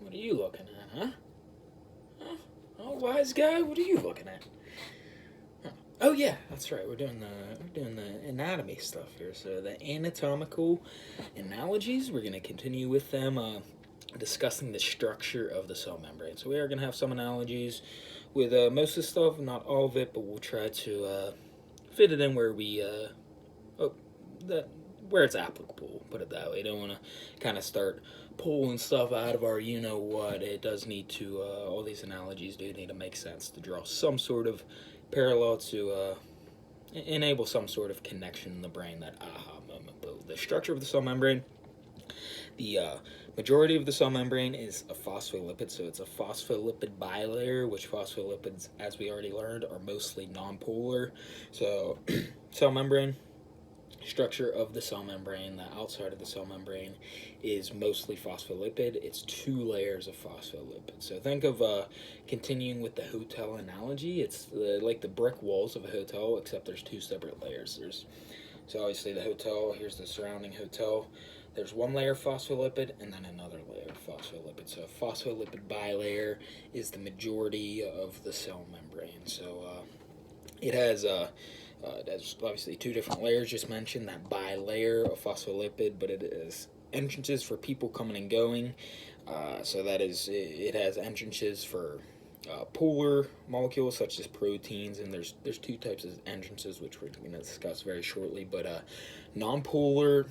What are you looking at, huh? Huh? Oh, wise guy, what are you looking at? Huh. Oh yeah, that's right. We're doing the anatomy stuff here. So the anatomical analogies. We're gonna continue with them. Discussing the structure of the cell membrane. So we are gonna have some analogies with most of the stuff, not all of it, but we'll try to fit it in where we oh, that where it's applicable. Put it that way. Don't want to kind of start pulling stuff out of our you know what. It does need to all these analogies do need to make sense to draw some sort of parallel to enable some sort of connection in the brain. That aha moment. But the structure of the cell membrane. The majority of the cell membrane is a phospholipid, so it's a phospholipid bilayer, which phospholipids, as we already learned, are mostly nonpolar. So, cell membrane, structure of the cell membrane, the outside of the cell membrane is mostly phospholipid. It's two layers of phospholipid. So think of continuing with the hotel analogy. It's like the brick walls of a hotel, except there's two separate layers. So obviously the hotel, here's the surrounding hotel. There's one layer of phospholipid and then another layer of phospholipid. So a phospholipid bilayer is the majority of the cell membrane. So it has there's obviously two different layers just mentioned, that bilayer of phospholipid, but it is entrances for people coming and going. So that is, it has entrances for polar molecules such as proteins, and there's two types of entrances which we're going to discuss very shortly. But nonpolar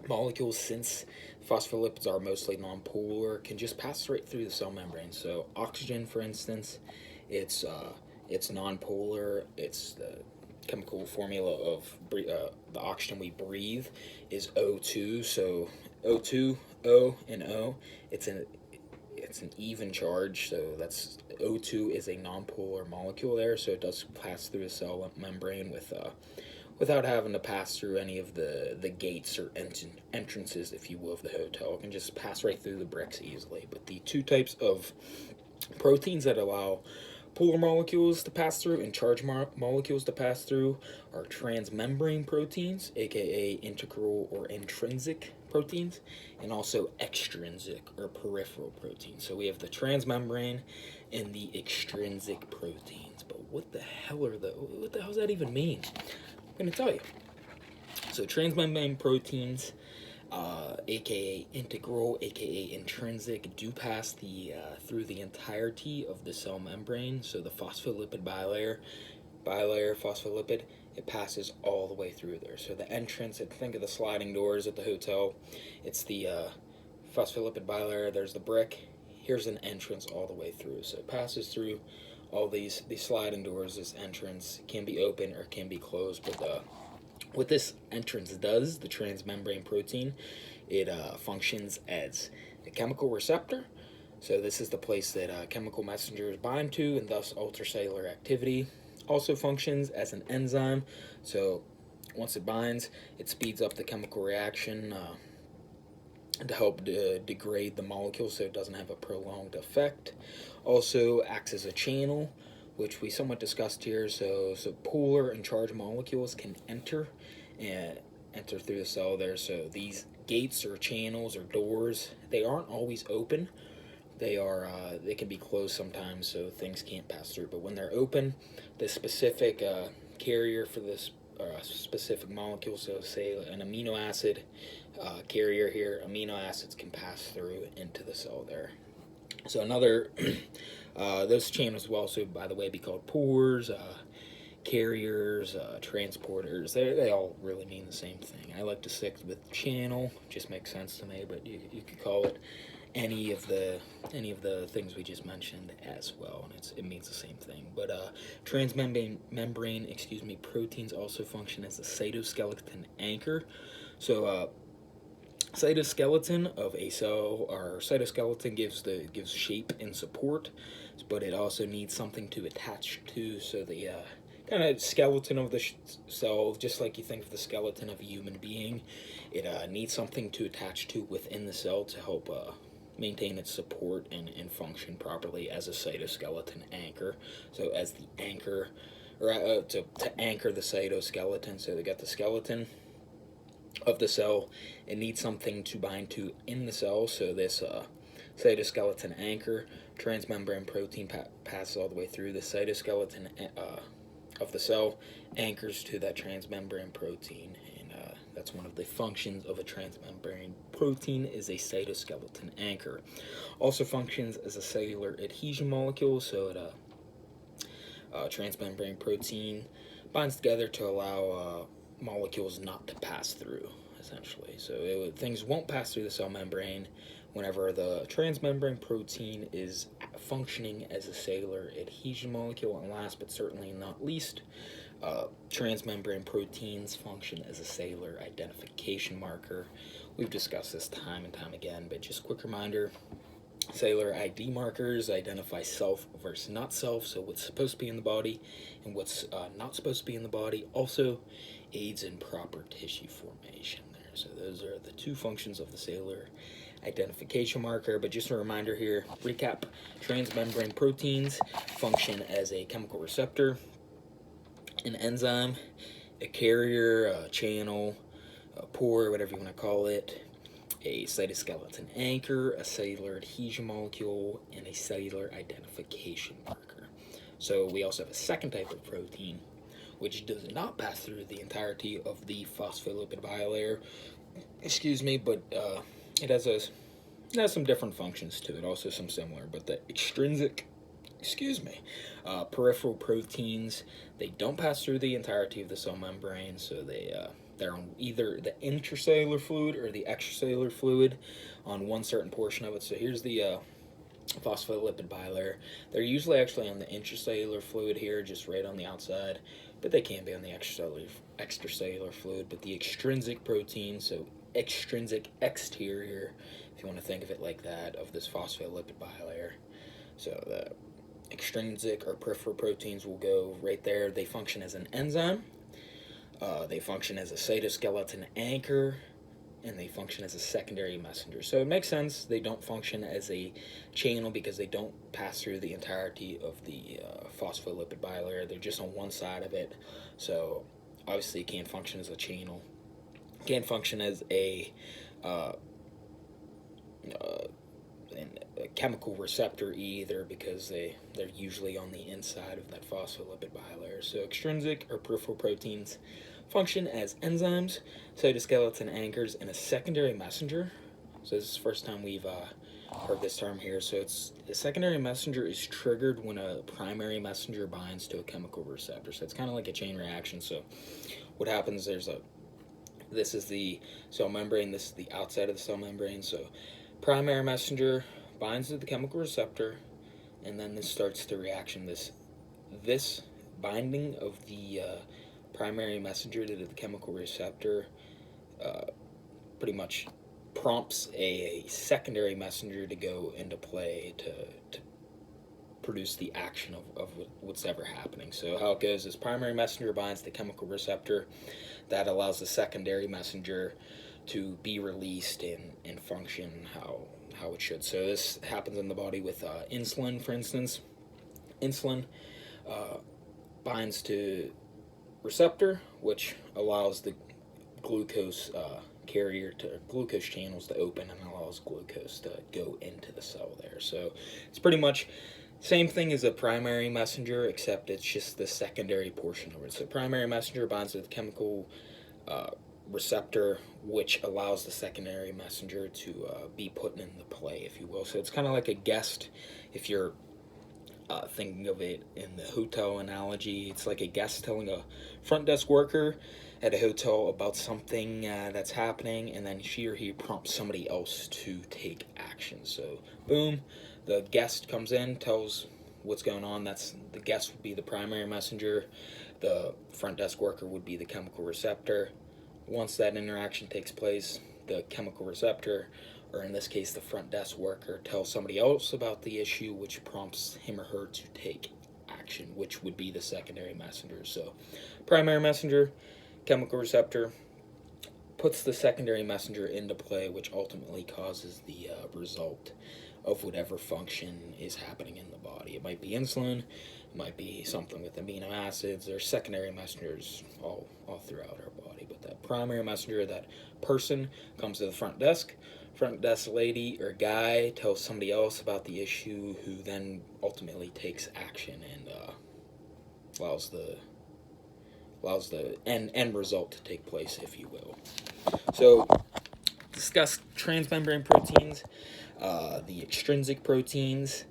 molecules, since phospholipids are mostly nonpolar, can just pass right through the cell membrane. So oxygen, for instance, it's nonpolar. It's the chemical formula of the oxygen we breathe is O2. So O2, O, and O. It's an even charge, so that's O2 is a nonpolar molecule there, so it does pass through the cell membrane without having to pass through any of the gates or entrances, if you will, of the hotel. It can just pass right through the bricks easily. But the two types of proteins that allow polar molecules to pass through and charged molecules to pass through are transmembrane proteins, aka integral or intrinsic proteins, and also extrinsic or peripheral proteins. So we have the transmembrane and the extrinsic proteins. But what the hell does that even mean? I'm going to tell you. So transmembrane proteins, aka integral, aka intrinsic, do pass through the entirety of the cell membrane. So the phospholipid bilayer phospholipid, it passes all the way through there. So the entrance, think of the sliding doors at the hotel. It's the phospholipid bilayer. There's the brick. Here's an entrance all the way through. So it passes through all these sliding doors. This entrance can be open or can be closed, but what this entrance does, the transmembrane protein, it functions as a chemical receptor. So this is the place that chemical messengers bind to, and thus alter cellular activity. Also functions as an enzyme. So once it binds, it speeds up the chemical reaction to help degrade the molecule so it doesn't have a prolonged effect. Also acts as a channel, which we somewhat discussed here. So polar and charged molecules can enter through the cell there. So these gates or channels or doors, they aren't always open. They can be closed sometimes, so things can't pass through. But when they're open, the specific carrier for this specific molecule, so say an amino acid carrier here, amino acids can pass through into the cell there. So another, those channels will also, by the way, be called pores, carriers, transporters. They all really mean the same thing. I like to stick with channel, just makes sense to me, but you could call it any of the things we just mentioned as well, and it means the same thing. But transmembrane proteins also function as a cytoskeleton anchor. So cytoskeleton of a cell, or cytoskeleton gives shape and support, but it also needs something to attach to. So the kind of skeleton of the cell, just like you think of the skeleton of a human being, it needs something to attach to within the cell to help maintain its support and function properly as a cytoskeleton anchor. So as the anchor, or to anchor the cytoskeleton, so they got the skeleton of the cell, it needs something to bind to in the cell. So this cytoskeleton anchor. Transmembrane protein passes all the way through the cytoskeleton of the cell, anchors to that transmembrane protein, and that's one of the functions of a transmembrane protein, is a cytoskeleton anchor. Also functions as a cellular adhesion molecule, so it transmembrane protein binds together to allow molecules not to pass through, essentially. So things won't pass through the cell membrane whenever the transmembrane protein is functioning as a cellular adhesion molecule. And last but certainly not least, transmembrane proteins function as a cellular identification marker. We've discussed this time and time again, but just a quick reminder, cellular ID markers identify self versus not self, so what's supposed to be in the body and what's not supposed to be in the body. Also aids in proper tissue formation there. So those are the two functions of the cellular identification marker. But just a reminder here, recap, transmembrane proteins function as a chemical receptor, an enzyme, a carrier, a channel, a pore, whatever you want to call it, a cytoskeleton anchor, a cellular adhesion molecule, and a cellular identification marker. So we also have a second type of protein which does not pass through the entirety of the phospholipid bilayer, but it has some different functions to it, also some similar, but the extrinsic peripheral proteins, they don't pass through the entirety of the cell membrane, so they're on either the intracellular fluid or the extracellular fluid on one certain portion of it. So here's the phospholipid bilayer. They're usually actually on the intracellular fluid here, just right on the outside, but they can be on the extracellular fluid. But the extrinsic protein, so extrinsic exterior, if you want to think of it like that, of this phospholipid bilayer. So the extrinsic or peripheral proteins will go right there. They function as an enzyme. They function as a cytoskeleton anchor, and they function as a secondary messenger. So it makes sense they don't function as a channel because they don't pass through the entirety of the phospholipid bilayer. They're just on one side of it. So obviously it can't function as a channel. It can't function as a chemical receptor either, because they're usually on the inside of that phospholipid bilayer. So extrinsic or peripheral proteins function as enzymes, cytoskeleton anchors, and a secondary messenger. So this is the first time we've heard this term here. So it's a secondary messenger is triggered when a primary messenger binds to a chemical receptor. So it's kind of like a chain reaction. So what happens, this is the cell membrane, this is the outside of the cell membrane. So primary messenger binds to the chemical receptor, and then this starts the reaction. This binding of the primary messenger to the chemical receptor pretty much prompts a secondary messenger to go into play to produce the action of what's ever happening. So how it goes is primary messenger binds the chemical receptor. That allows the secondary messenger to be released and function how it should. So this happens in the body with insulin, for instance. Insulin binds to receptor, which allows the glucose glucose channels to open and allows glucose to go into the cell there. So it's pretty much same thing as a primary messenger, except it's just the secondary portion of it. So primary messenger binds to the chemical receptor, which allows the secondary messenger to be put into play, if you will. So it's kind of like a guest. If you're thinking of it in the hotel analogy, it's like a guest telling a front desk worker at a hotel about something that's happening, and then she or he prompts somebody else to take action. So boom, the guest comes in, tells what's going on. That's the guest would be the primary messenger. The front desk worker would be the chemical receptor. Once that interaction takes place, the chemical receptor, or in this case the front desk worker, tells somebody else about the issue, which prompts him or her to take action, which would be the secondary messenger. So primary messenger, chemical receptor, puts the secondary messenger into play, which ultimately causes the result of whatever function is happening in the body. It might be insulin, it might be something with amino acids. There's secondary messengers all throughout our body, but that primary messenger, that person, comes to the front desk, front desk lady or guy tells somebody else about the issue, who then ultimately takes action and allows the end result to take place, if you will. So, discuss transmembrane proteins, the extrinsic proteins.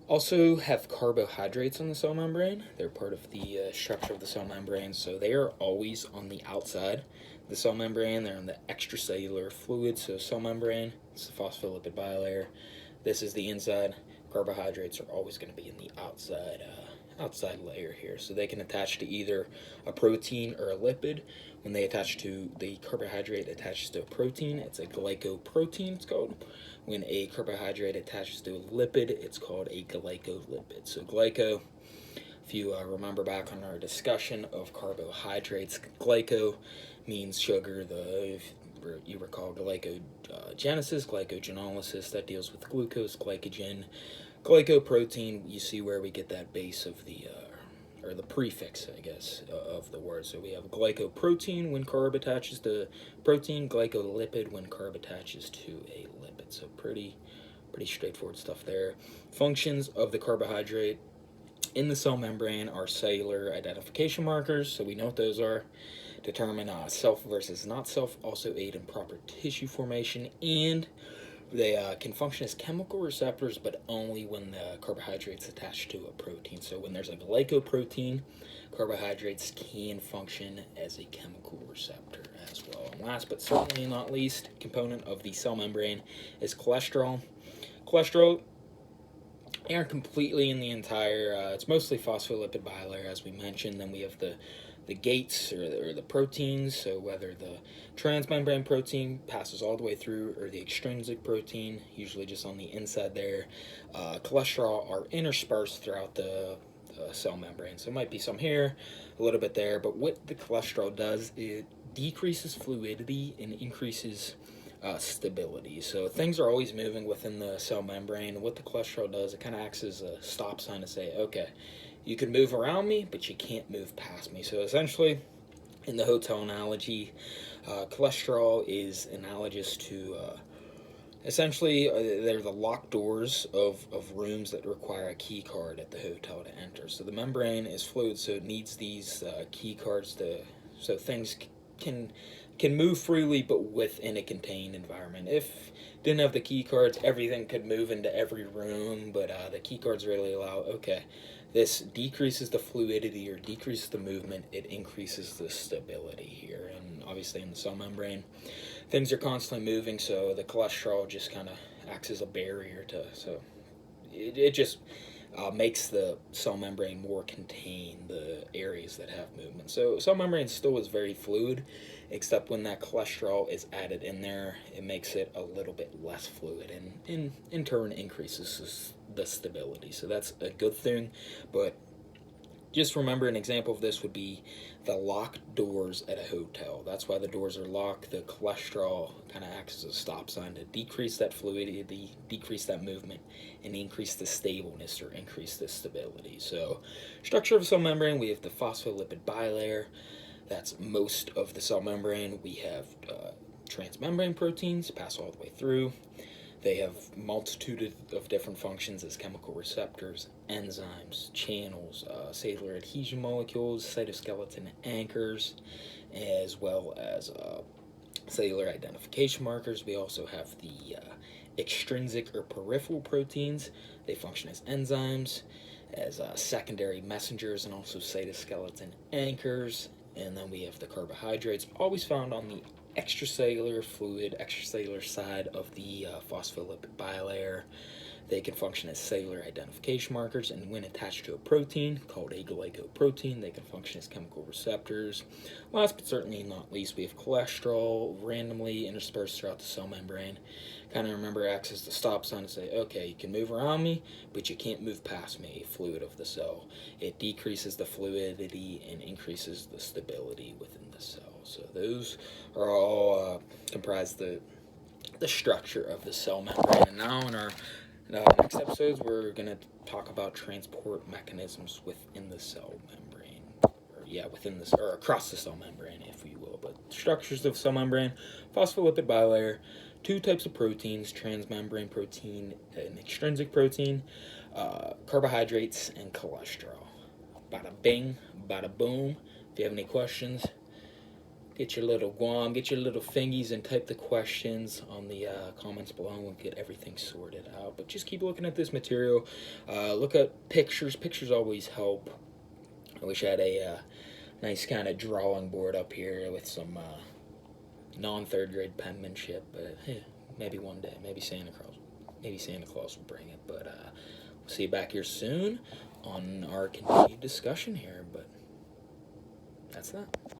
Also have carbohydrates on the cell membrane. They're part of the structure of the cell membrane, so they are always on the outside of the cell membrane. They're in the extracellular fluid, so cell membrane, it's the phospholipid bilayer. This is the inside. Carbohydrates are always going to be in the outside layer here, so they can attach to either a protein or a lipid. When they attach to the carbohydrate attaches to a protein, it's a glycoprotein, it's called. When a carbohydrate attaches to a lipid, it's called a glycolipid. So glyco, if you remember back on our discussion of carbohydrates, glyco means sugar. You recall glycogenesis, glycogenolysis, that deals with glucose, glycogen. Glycoprotein, you see where we get that base of the or the prefix, I guess, of the word. So we have glycoprotein when carb attaches to protein, glycolipid when carb attaches to a lipid. So pretty straightforward stuff there. Functions of the carbohydrate in the cell membrane are cellular identification markers, so we know what those are. Determine self versus not self, also aid in proper tissue formation, and they can function as chemical receptors, but only when the carbohydrate's attached to a protein. So when there's a glycoprotein, carbohydrates can function as a chemical receptor as well. And last but certainly not least, component of the cell membrane is cholesterol. Cholesterol aren't completely in the entire, it's mostly phospholipid bilayer, as we mentioned. Then we have the gates or the proteins, so whether the transmembrane protein passes all the way through or the extrinsic protein, usually just on the inside there. Cholesterol are interspersed throughout the cell membrane, so it might be some here, a little bit there, but what the cholesterol does, it decreases fluidity and increases stability. So things are always moving within the cell membrane. What the cholesterol does, it kind of acts as a stop sign to say, okay, you can move around me, but you can't move past me. So essentially, in the hotel analogy, cholesterol is analogous to essentially they're the locked doors of rooms that require a key card at the hotel to enter. So the membrane is fluid, so it needs these key cards so things can move freely, but within a contained environment. If didn't have the key cards, everything could move into every room, but the key cards really allow, okay, this decreases the fluidity or decreases the movement, it increases the stability here. And obviously in the cell membrane, things are constantly moving, so the cholesterol just kind of acts as a barrier so it just makes the cell membrane more contain the areas that have movement. So cell membrane still is very fluid, except when that cholesterol is added in there, it makes it a little bit less fluid, and in turn increases the stability. So that's a good thing, but just remember an example of this would be the locked doors at a hotel. That's why the doors are locked. The cholesterol kind of acts as a stop sign to decrease that fluidity, decrease that movement, and increase the stableness or increase the stability. So, structure of cell membrane, we have the phospholipid bilayer. That's most of the cell membrane. We have transmembrane proteins pass all the way through. They have multitude of different functions as chemical receptors, enzymes, channels, cellular adhesion molecules, cytoskeleton anchors, as well as cellular identification markers. We also have the extrinsic or peripheral proteins. They function as enzymes, as secondary messengers, and also cytoskeleton anchors. And then we have the carbohydrates, always found on the extracellular fluid, extracellular side of the phospholipid bilayer. They can function as cellular identification markers, and when attached to a protein called a glycoprotein, they can function as chemical receptors. Last but certainly not least, we have cholesterol randomly interspersed throughout the cell membrane. Kind of remember acts as the stop sign to say, okay, you can move around me, but you can't move past me, fluid of the cell. It decreases the fluidity and increases the stability within the cell. So those are all comprise the structure of the cell membrane. And now in our next episodes, we're going to talk about transport mechanisms within the cell membrane. Within this, or across the cell membrane, if you will. But structures of cell membrane, phospholipid bilayer, two types of proteins: transmembrane protein and extrinsic protein, carbohydrates, and cholesterol. Bada bing, bada boom. If you have any questions, get your little guam, get your little fingies, and type the questions on the comments below, and we'll get everything sorted out. But just keep looking at this material. Look at pictures. Pictures always help. I wish I had a nice kind of drawing board up here with some non-third grade penmanship, but hey, maybe one day, maybe Santa Claus will bring it. But we'll see you back here soon on our continued discussion here. But that's that.